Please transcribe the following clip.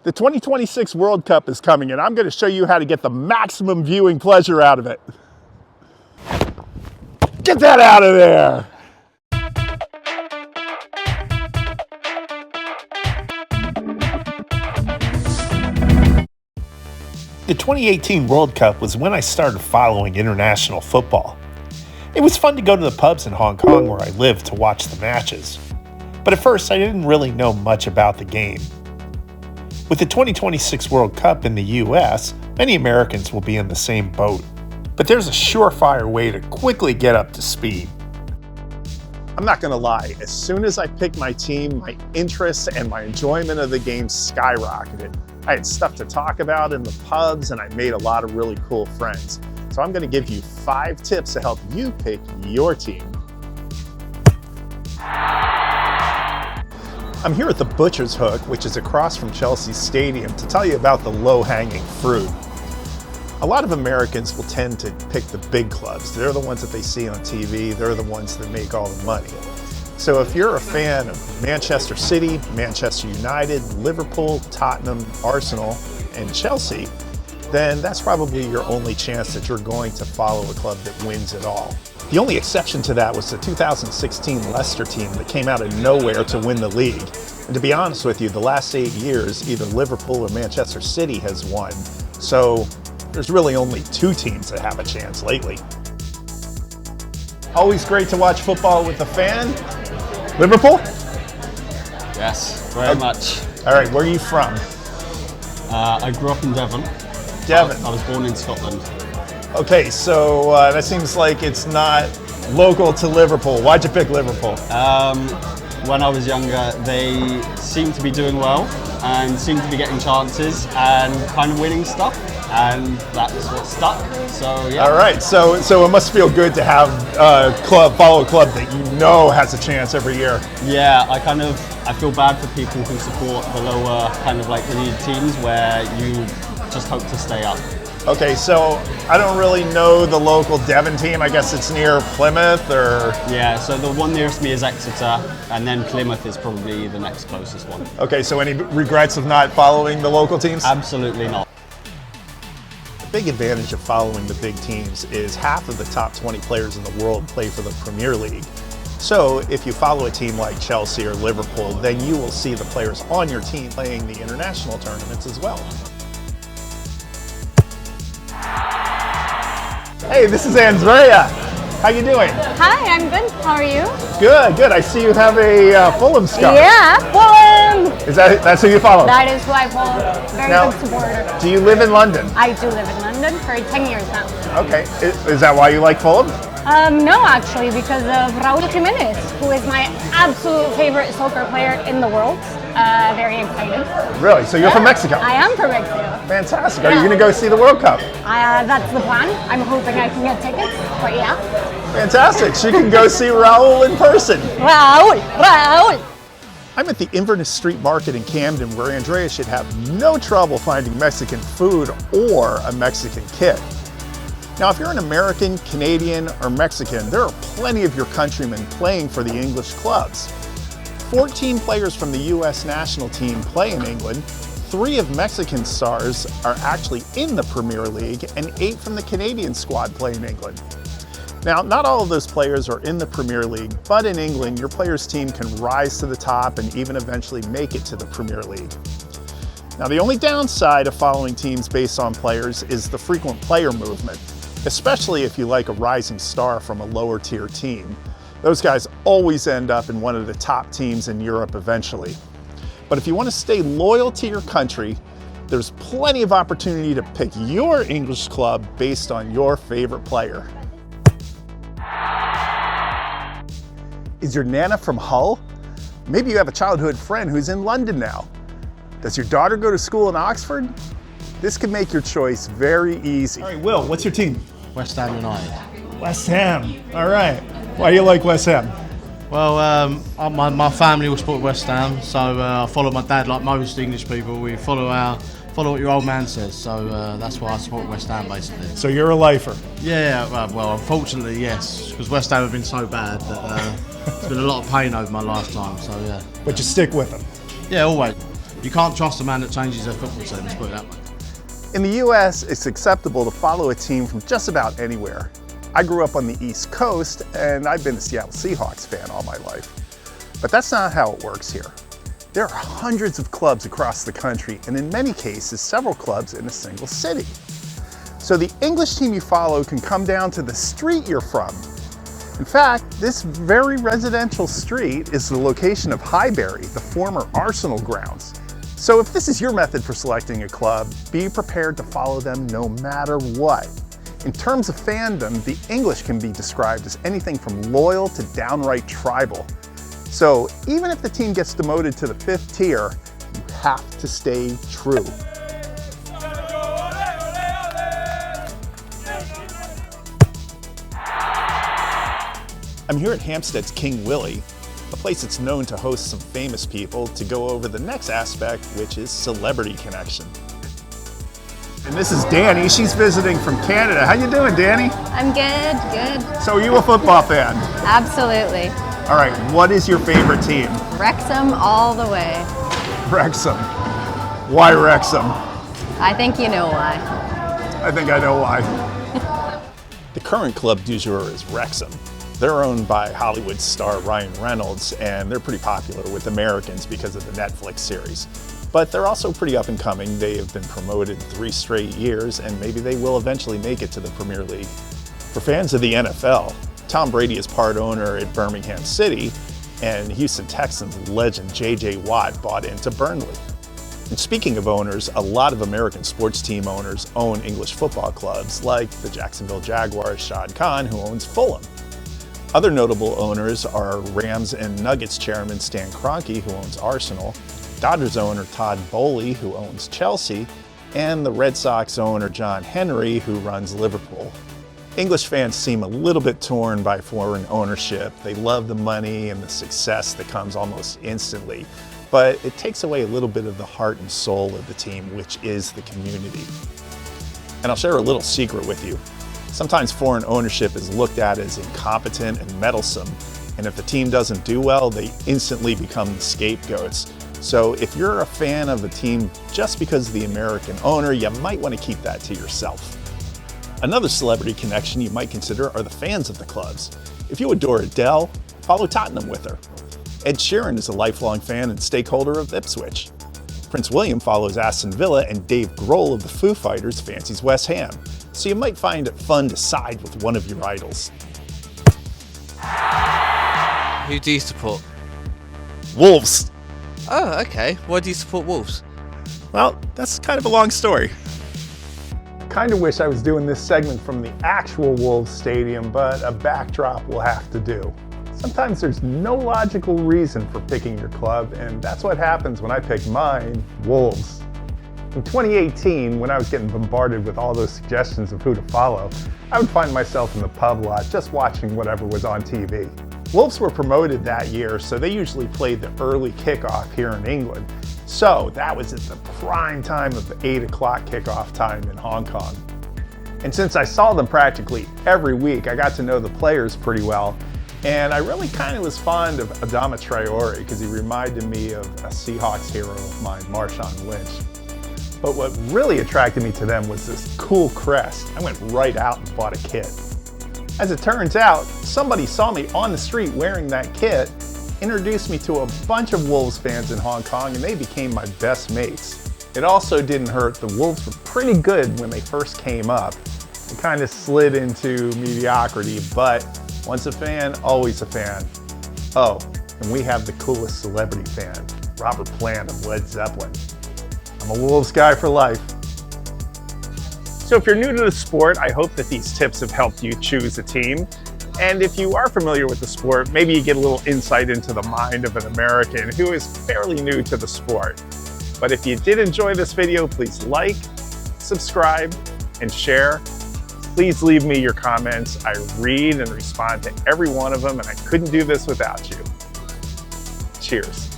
The 2026 World Cup is coming, and I'm going to show you how to get the maximum viewing pleasure out of it. Get that out of there! The 2018 World Cup was when I started following international football. It was fun to go to the pubs in Hong Kong where I lived to watch the matches. But at first, I didn't really know much about the game. With the 2026 World Cup in the US, many Americans will be in the same boat. But there's a surefire way to quickly get up to speed. I'm not gonna lie, as soon as I picked my team, my interest and my enjoyment of the game skyrocketed. I had stuff to talk about in the pubs and I made a lot of really cool friends. So I'm gonna give you 5 tips to help you pick your team. I'm here at the Butcher's Hook, which is across from Chelsea Stadium, to tell you about the low-hanging fruit. A lot of Americans will tend to pick the big clubs. They're the ones that they see on TV. They're the ones that make all the money. So if you're a fan of Manchester City, Manchester United, Liverpool, Tottenham, Arsenal, and Chelsea, then that's probably your only chance that you're going to follow a club that wins it all. The only exception to that was the 2016 Leicester team that came out of nowhere to win the league. And to be honest with you, the last 8 years, either Liverpool or Manchester City has won. So there's really only 2 teams that have a chance lately. Always great to watch football with a fan. Liverpool? Yes, very much. All right, where are you from? I grew up in Devon. Devon. I was born in Scotland. Okay, so that seems like it's not local to Liverpool. Why'd you pick Liverpool? When I was younger, they seemed to be doing well and seemed to be getting chances and kind of winning stuff, and that's what stuck. So yeah. All right, so it must feel good to have follow a club that you know has a chance every year. Yeah, I feel bad for people who support the lower kind of like league teams where you just hope to stay up. Okay, so I don't really know the local Devon team. I guess it's near Plymouth or... Yeah, so the one nearest me is Exeter, and then Plymouth is probably the next closest one. Okay, so any regrets of not following the local teams? Absolutely not. The big advantage of following the big teams is half of the top 20 players in the world play for the Premier League. So if you follow a team like Chelsea or Liverpool, then you will see the players on your team playing the international tournaments as well. Hey, this is Andrea. How you doing? Hi, I'm good. How are you? Good, good. I see you have a Fulham scarf. Yeah, Fulham! That's who you follow? That is who I follow. Very Now, good supporter. Do you live in London? I do live in London for 10 years now. Okay. Is that why you like Fulham? No, actually, because of Raúl Jiménez, who is my absolute favorite soccer player in the world. Very excited. Really? So you're from Mexico? I am from Mexico. Fantastic. Are you going to go see the World Cup? That's the plan. I'm hoping I can get tickets, but yeah. Fantastic. So you can go see Raúl in person. Raúl! I'm at the Inverness Street Market in Camden, where Andrea should have no trouble finding Mexican food or a Mexican kit. Now, if you're an American, Canadian, or Mexican, there are plenty of your countrymen playing for the English clubs. 14 players from the US national team play in England. 3 of Mexican stars are actually in the Premier League, and 8 from the Canadian squad play in England. Now, not all of those players are in the Premier League, but in England, your player's team can rise to the top and even eventually make it to the Premier League. Now, the only downside of following teams based on players is the frequent player movement, especially if you like a rising star from a lower tier team. Those guys always end up in one of the top teams in Europe eventually. But if you want to stay loyal to your country, there's plenty of opportunity to pick your English club based on your favorite player. Is your Nana from Hull? Maybe you have a childhood friend who's in London now. Does your daughter go to school in Oxford? This could make your choice very easy. All right, Will, what's your team? West Ham United. West Ham, all right. Why do you like West Ham? Well, my family will support West Ham, so I follow my dad like most English people. We follow what your old man says, so that's why I support West Ham basically. So you're a lifer? Yeah, well, unfortunately, yes, because West Ham have been so bad that it's been a lot of pain over my lifetime, so yeah. But you stick with them? Yeah, always. you can't trust a man that changes their football team, let's put it that way. In the US, it's acceptable to follow a team from just about anywhere. I grew up on the East Coast, and I've been a Seattle Seahawks fan all my life. But that's not how it works here. There are hundreds of clubs across the country, and in many cases, several clubs in a single city. So the English team you follow can come down to the street you're from. In fact, this very residential street is the location of Highbury, the former Arsenal grounds. So if this is your method for selecting a club, be prepared to follow them no matter what. In terms of fandom, the English can be described as anything from loyal to downright tribal. So even if the team gets demoted to the 5th tier, you have to stay true. I'm here at Hampstead's King Willie, a place that's known to host some famous people, to go over the next aspect, which is celebrity connection. And this is Danny. She's visiting from Canada. How you doing, Danny? I'm good. So are you a football fan? Absolutely. All right, what is your favorite team? Wrexham all the way. Wrexham. Why Wrexham? I think you know why. I think I know why. The current club du jour is Wrexham. They're owned by Hollywood star Ryan Reynolds, and they're pretty popular with Americans because of the Netflix series. But they're also pretty up and coming. They have been promoted 3 straight years, and maybe they will eventually make it to the Premier League. For fans of the NFL, Tom Brady is part owner at Birmingham City, and Houston Texans legend J.J. Watt bought into Burnley. And speaking of owners, a lot of American sports team owners own English football clubs, like the Jacksonville Jaguars' Shad Khan, who owns Fulham. Other notable owners are Rams and Nuggets chairman Stan Kroenke, who owns Arsenal, Dodgers owner Todd Boehly, who owns Chelsea, and the Red Sox owner John Henry, who runs Liverpool. English fans seem a little bit torn by foreign ownership. They love the money and the success that comes almost instantly, but it takes away a little bit of the heart and soul of the team, which is the community. And I'll share a little secret with you. Sometimes foreign ownership is looked at as incompetent and meddlesome, and if the team doesn't do well, they instantly become the scapegoats. So if you're a fan of a team just because of the American owner, you might want to keep that to yourself. Another celebrity connection you might consider are the fans of the clubs. If you adore Adele, follow Tottenham with her. Ed Sheeran is a lifelong fan and stakeholder of Ipswich. Prince William follows Aston Villa, and Dave Grohl of the Foo Fighters fancies West Ham. So you might find it fun to side with one of your idols. Who do you support? Wolves. Oh, okay. Why do you support Wolves? Well, that's kind of a long story. Kind of wish I was doing this segment from the actual Wolves stadium, but a backdrop will have to do. Sometimes there's no logical reason for picking your club, and that's what happens when I pick mine, Wolves. In 2018, when I was getting bombarded with all those suggestions of who to follow, I would find myself in the pub lot just watching whatever was on TV. Wolves were promoted that year, so they usually played the early kickoff here in England. So that was at the prime time of the 8 o'clock kickoff time in Hong Kong. And since I saw them practically every week, I got to know the players pretty well. And I really kind of was fond of Adama Traore because he reminded me of a Seahawks hero of mine, Marshawn Lynch. But what really attracted me to them was this cool crest. I went right out and bought a kit. As it turns out, somebody saw me on the street wearing that kit, introduced me to a bunch of Wolves fans in Hong Kong, and they became my best mates. It also didn't hurt. The Wolves were pretty good when they first came up. They kind of slid into mediocrity, but once a fan, always a fan. Oh, and we have the coolest celebrity fan, Robert Plant of Led Zeppelin. I'm a Wolves guy for life. So if you're new to the sport, I hope that these tips have helped you choose a team. And if you are familiar with the sport, maybe you get a little insight into the mind of an American who is fairly new to the sport. But if you did enjoy this video, please like, subscribe, and share. Please leave me your comments. I read and respond to every one of them, and I couldn't do this without you. Cheers.